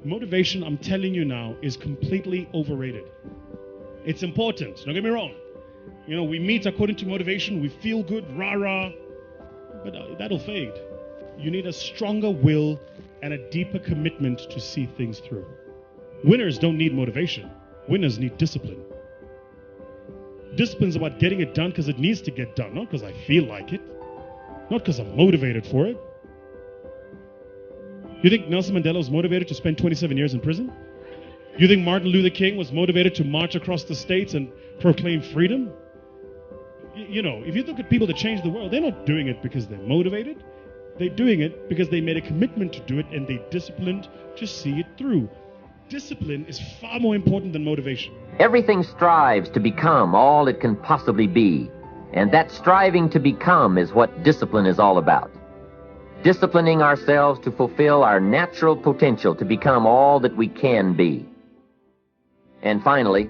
Motivation, I'm telling you now, is completely overrated. It's important, don't get me wrong. You know, we meet according to motivation, we feel good, rah-rah, but that'll fade. You need a stronger will and a deeper commitment to see things through. Winners don't need motivation. Winners need discipline. Discipline's about getting it done because it needs to get done, not because I feel like it, not because I'm motivated for it. You think Nelson Mandela was motivated to spend 27 years in prison? You think Martin Luther King was motivated to march across the states and proclaim freedom? You know, if you look at people that change the world, they're not doing it because they're motivated. They're doing it because they made a commitment to do it and they disciplined to see it through. Discipline is far more important than motivation. Everything strives to become all it can possibly be, and that striving to become is what discipline is all about. Disciplining ourselves to fulfill our natural potential to become all that we can be. And finally,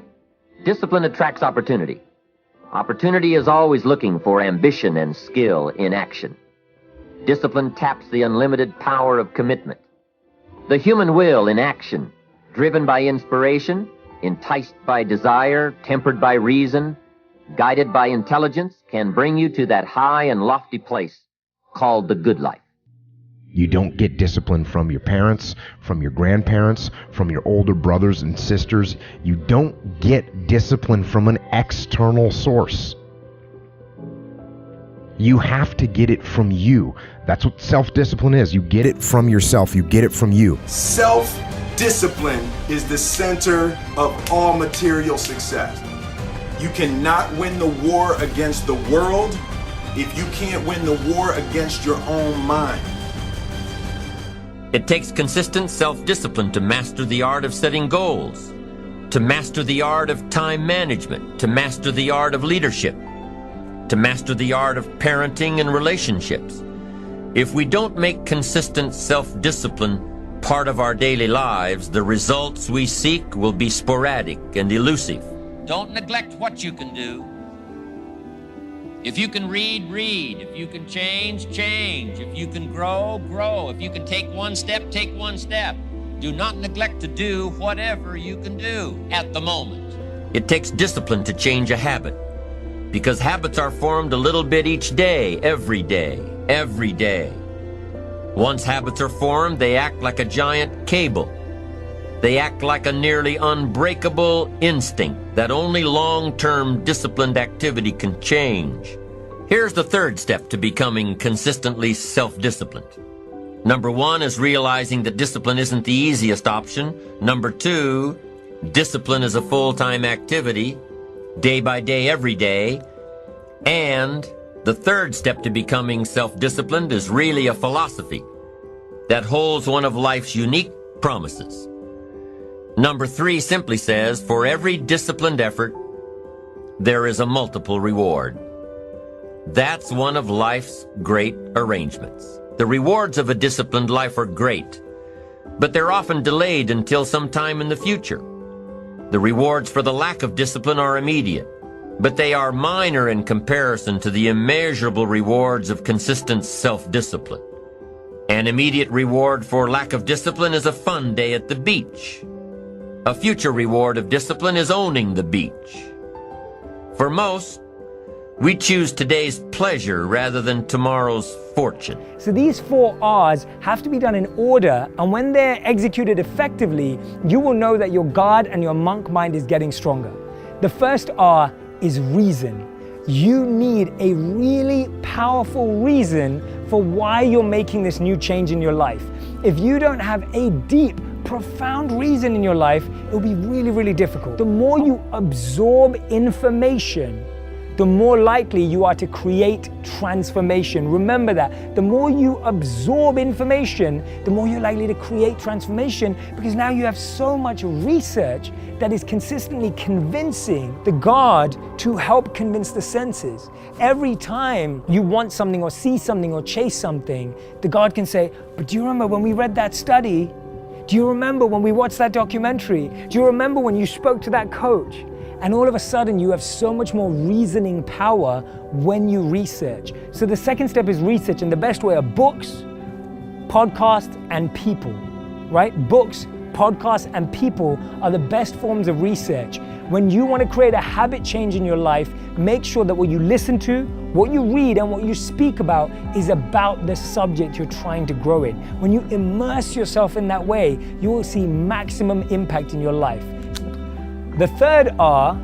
discipline attracts opportunity. Opportunity is always looking for ambition and skill in action. Discipline taps the unlimited power of commitment. The human will in action, driven by inspiration, enticed by desire, tempered by reason, guided by intelligence, can bring you to that high and lofty place called the good life. You don't get discipline from your parents, from your grandparents, from your older brothers and sisters. You don't get discipline from an external source. You have to get it from you. That's what self-discipline is. You get it from yourself. You get it from you. Self-discipline is the center of all material success. You cannot win the war against the world if you can't win the war against your own mind. It takes consistent self-discipline to master the art of setting goals, to master the art of time management, to master the art of leadership, to master the art of parenting and relationships. If we don't make consistent self-discipline part of our daily lives, the results we seek will be sporadic and elusive. Don't neglect what you can do. If you can read, read. If you can change, change. If you can grow, grow. If you can take one step, take one step. Do not neglect to do whatever you can do at the moment. It takes discipline to change a habit, because habits are formed a little bit each day, every day, every day. Once habits are formed, they act like a giant cable. They act like a nearly unbreakable instinct that only long-term disciplined activity can change. Here's the third step to becoming consistently self-disciplined. Number one is realizing that discipline isn't the easiest option. Number two, discipline is a full-time activity, day by day, every day. And the third step to becoming self-disciplined is really a philosophy that holds one of life's unique promises. Number three simply says, for every disciplined effort, there is a multiple reward. That's one of life's great arrangements. The rewards of a disciplined life are great, but they're often delayed until some time in the future. The rewards for the lack of discipline are immediate, but they are minor in comparison to the immeasurable rewards of consistent self-discipline. An immediate reward for lack of discipline is a fun day at the beach. A future reward of discipline is owning the beach. For most, we choose today's pleasure rather than tomorrow's fortune. So these 4 R's have to be done in order, and when they're executed effectively, you will know that your God and your monk mind is getting stronger. The first R is reason. You need a really powerful reason for why you're making this new change in your life. If you don't have a deep, profound reason in your life, it'll be really, really difficult. The more you absorb information, the more likely you are to create transformation. Remember that. The more you absorb information, the more you're likely to create transformation, because now you have so much research that is consistently convincing the God to help convince the senses. Every time you want something or see something or chase something, the God can say, but do you remember when we read that study? Do you remember when we watched that documentary? Do you remember when you spoke to that coach? And all of a sudden you have so much more reasoning power when you research. So the second step is research, and the best way are books, podcasts, and people, right? Books, podcasts, and people are the best forms of research. When you want to create a habit change in your life, make sure that what you listen to, what you read, and what you speak about is about the subject you're trying to grow in. When you immerse yourself in that way, you will see maximum impact in your life. The third R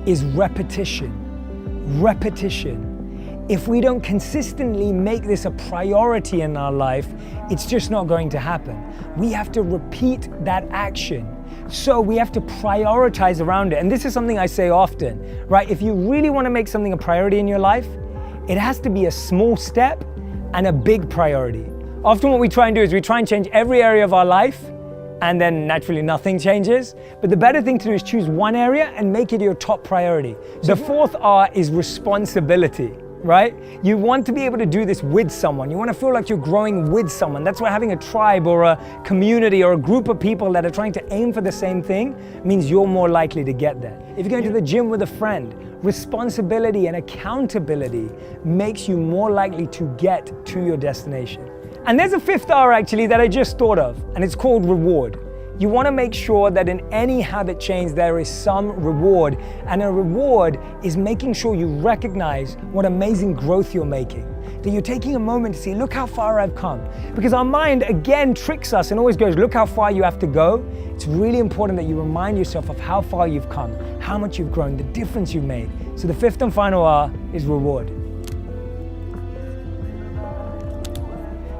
is repetition. Repetition. If we don't consistently make this a priority in our life, it's just not going to happen. We have to repeat that action. So we have to prioritize around it. And this is something I say often, right? If you really want to make something a priority in your life, it has to be a small step and a big priority. Often what we try and do is we try and change every area of our life, and then naturally nothing changes. But the better thing to do is choose one area and make it your top priority. The fourth R is responsibility. Right? You want to be able to do this with someone. You want to feel like you're growing with someone. That's why having a tribe or a community or a group of people that are trying to aim for the same thing means you're more likely to get there. If you're going to the gym with a friend, responsibility and accountability makes you more likely to get to your destination. And there's a fifth R actually that I just thought of, and it's called reward. You want to make sure that in any habit change there is some reward, and a reward is making sure you recognize what amazing growth you're making. That you're taking a moment to see, look how far I've come. Because our mind again tricks us and always goes, look how far you have to go. It's really important that you remind yourself of how far you've come, how much you've grown, the difference you've made. So the fifth and final R is reward.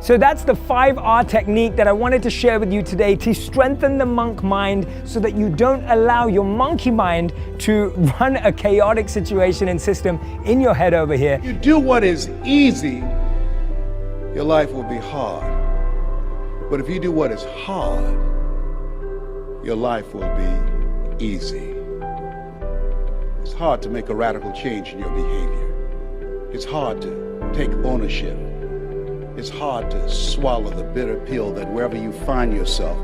So that's the 5R technique that I wanted to share with you today to strengthen the monk mind so that you don't allow your monkey mind to run a chaotic situation and system in your head over here. You do what is easy, your life will be hard. But if you do what is hard, your life will be easy. It's hard to make a radical change in your behavior. It's hard to take ownership. It's hard to swallow the bitter pill that wherever you find yourself,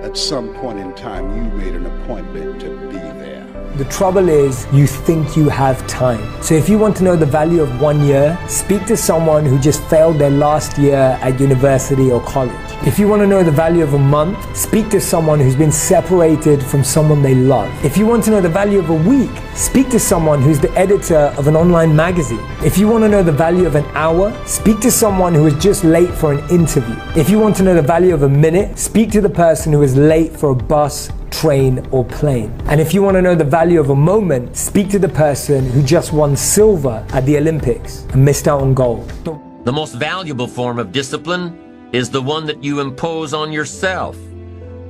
at some point in time, you made an appointment to be there. The trouble is, you think you have time. So if you want to know the value of 1 year, speak to someone who just failed their last year at university or college. If you want to know the value of a month, speak to someone who's been separated from someone they love. If you want to know the value of a week, speak to someone who's the editor of an online magazine. If you want to know the value of an hour, speak to someone who is just late for an interview. If you want to know the value of a minute, speak to the person who is late for a bus, train, or plane. And if you want to know the value of a moment, speak to the person who just won silver at the Olympics and missed out on gold. The most valuable form of discipline is the one that you impose on yourself.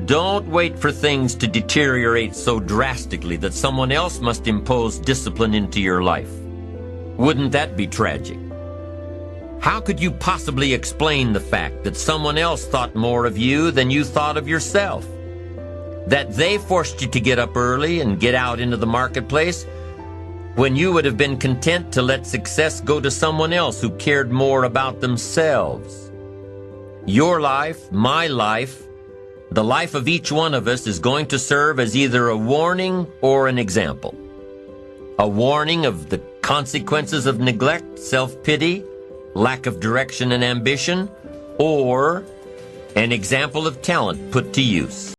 Don't wait for things to deteriorate so drastically that someone else must impose discipline into your life. Wouldn't that be tragic? How could you possibly explain the fact that someone else thought more of you than you thought of yourself? That they forced you to get up early and get out into the marketplace when you would have been content to let success go to someone else who cared more about themselves. Your life, my life, the life of each one of us is going to serve as either a warning or an example. A warning of the consequences of neglect, self-pity, lack of direction and ambition, or an example of talent put to use.